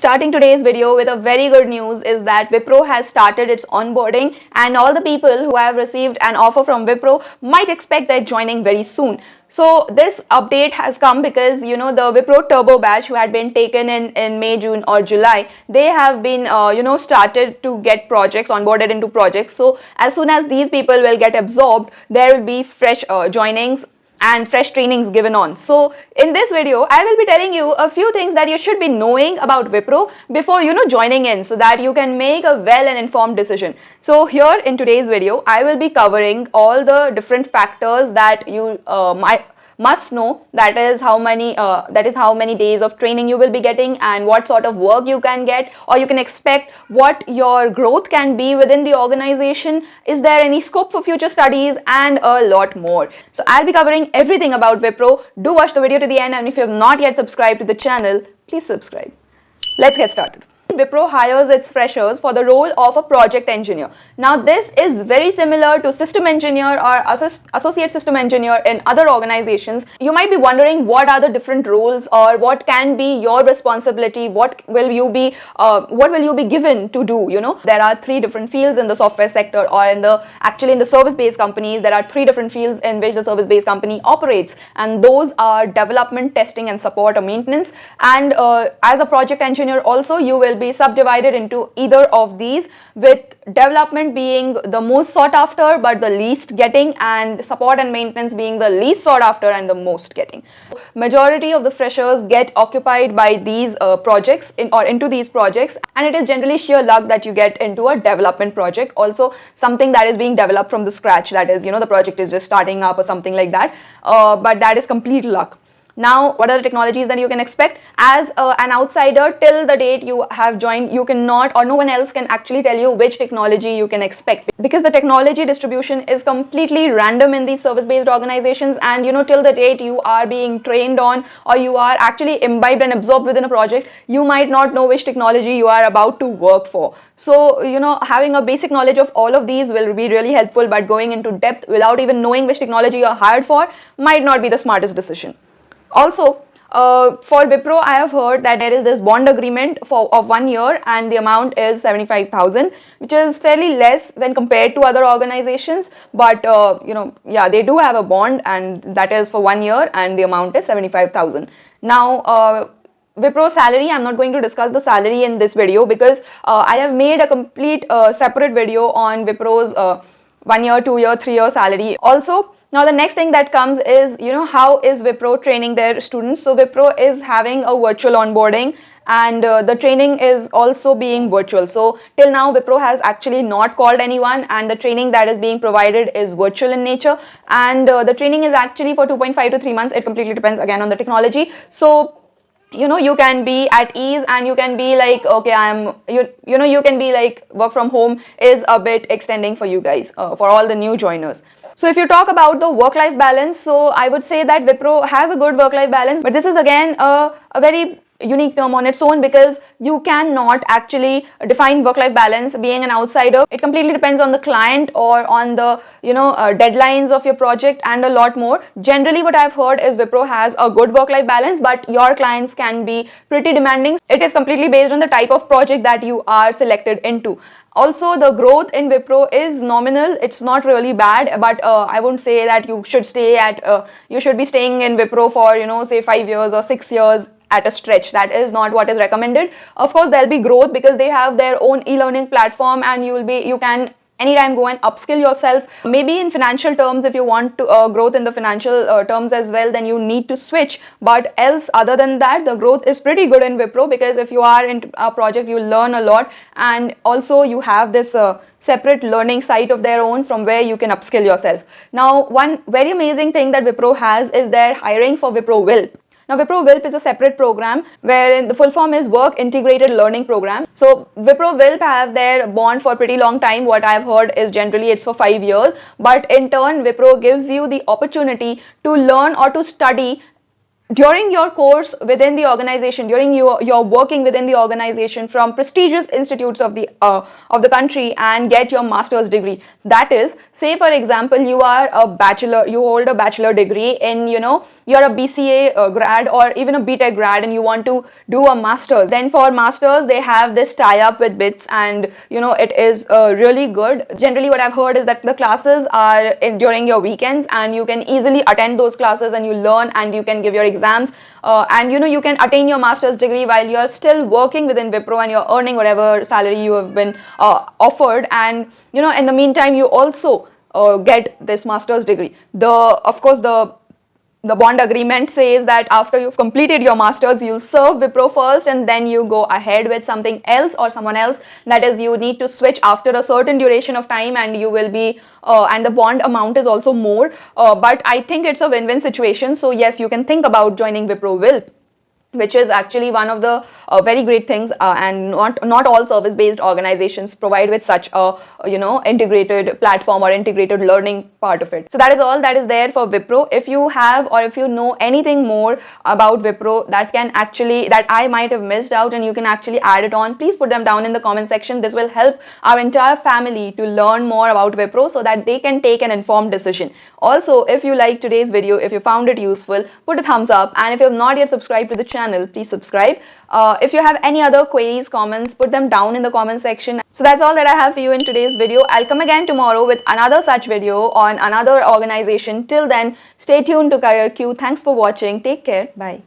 Starting today's video with a very good news is that Wipro has started its onboarding, and all the people who have received an offer from Wipro might expect their joining very soon. So this update has come because the Wipro Turbo batch who had been taken in May, June or July, they have been started to get projects onboarded into projects. So as soon as these people will get absorbed, there will be fresh joinings and fresh trainings given on. So in this video, I will be telling you a few things that you should be knowing about Wipro before joining in, so that you can make a well and informed decision. So here in today's video, I will be covering all the different factors that you must know. That is how many days of training you will be getting, and what sort of work you can get or you can expect, what your growth can be within the organization, is there any scope for future studies, and a lot more. So I'll be covering everything about Wipro. Do watch the video to the end, and if you have not yet subscribed to the channel, please subscribe. Let's get started. Wipro hires its freshers for the role of a project engineer. Now this is very similar to system engineer or associate system engineer in other organizations. You might be wondering what are the different roles, or what can be your responsibility, what will you be given to do. There are three different fields in the software sector, or in the service-based companies. There are three different fields in which the service-based company operates, and those are development, testing and support or maintenance. And as a project engineer also, you will be subdivided into either of these, with development being the most sought after but the least getting, and support and maintenance being the least sought after and the most getting. Majority of the freshers get occupied by these projects into these projects, and it is generally sheer luck that you get into a development project, also something that is being developed from the scratch. That is, the project is just starting up or something like that, but that is complete luck. Now, what are the technologies that you can expect? As an outsider, till the date you have joined, you cannot, or no one else can actually tell you which technology you can expect, because the technology distribution is completely random in these service-based organizations, and till the date you are being trained on, or you are actually imbibed and absorbed within a project, you might not know which technology you are about to work for. So, having a basic knowledge of all of these will be really helpful, but going into depth without even knowing which technology you are hired for might not be the smartest decision. Also, for Wipro, I have heard that there is this bond agreement of 1 year, and the amount is 75,000, which is fairly less when compared to other organizations. But they do have a bond, and that is for 1 year, and the amount is 75,000. Now, Wipro salary, I'm not going to discuss the salary in this video, because I have made a complete separate video on Wipro's 1 year, 2 year, 3 year salary. Also, now the next thing that comes is, how is Wipro training their students? So Wipro is having a virtual onboarding, and the training is also being virtual. So till now Wipro has actually not called anyone, and the training that is being provided is virtual in nature, and the training is actually for 2.5 to 3 months. It completely depends again on the technology. So you can be at ease, and you can be like, okay, you can be like, work from home is a bit extending for you guys, for all the new joiners. So if you talk about the work-life balance, so I would say that Wipro has a good work-life balance, but this is again a very unique term on its own, because you cannot actually define work-life balance being an outsider. It completely depends on the client, or on the deadlines of your project, and a lot more. Generally, what I've heard is Wipro has a good work-life balance, but your clients can be pretty demanding. It is completely based on the type of project that you are selected into. Also, the growth in Wipro is nominal. It's not really bad, but I wouldn't say that you should be staying in Wipro for say 5 years or 6 years at a stretch. That is not what is recommended. Of course, there'll be growth, because they have their own e-learning platform, and you can anytime go and upskill yourself. Maybe in financial terms, if you want to growth in the financial terms as well, then you need to switch. But else, other than that, the growth is pretty good in Wipro, because if you are in a project, you learn a lot, and also you have this separate learning site of their own from where you can upskill yourself. Now, one very amazing thing that Wipro has is their hiring for Wipro WILP. Now, Wipro WILP is a separate program, wherein the full form is Work Integrated Learning Program. So Wipro WILP have their bond for pretty long time. What I've heard is generally it's for 5 years, but in turn Wipro gives you the opportunity to learn or to study during your course within the organization, during your working within the organization, from prestigious institutes of the country, and get your master's degree. That is, say for example, you hold a bachelor degree in you're a BCA grad or even a BTech grad and you want to do a master's, then for masters they have this tie-up with BITS, and it is really good. Generally what I've heard is that the classes are during your weekends and you can easily attend those classes and you learn and you can give your exams, and you can attain your master's degree while you're still working within Wipro and you're earning whatever salary you have been offered, and in the meantime you also get this master's degree. Of course the bond agreement says that after you've completed your masters, you'll serve Wipro first and then you go ahead with something else or someone else. That is, you need to switch after a certain duration of time, and you will be and the bond amount is also more, but I think it's a win-win situation. So yes, you can think about joining Wipro WILP, which is actually one of the very great things, and not all service-based organizations provide with such a integrated platform or integrated learning part of it. So that is all that is there for Wipro. If you have or if you know anything more about Wipro that I might have missed out and you can actually add it on, please put them down in the comment section. This will help our entire family to learn more about Wipro so that they can take an informed decision. Also, if you liked today's video, if you found it useful, put a thumbs up, and if you have not yet subscribed to the channel, please subscribe. If you have any other queries, comments, put them down in the comment section. So that's all that I have for you in today's video. I'll come again tomorrow with another such video on another organization. Till then, stay tuned to CareerQ. Thanks for watching. Take care. Bye.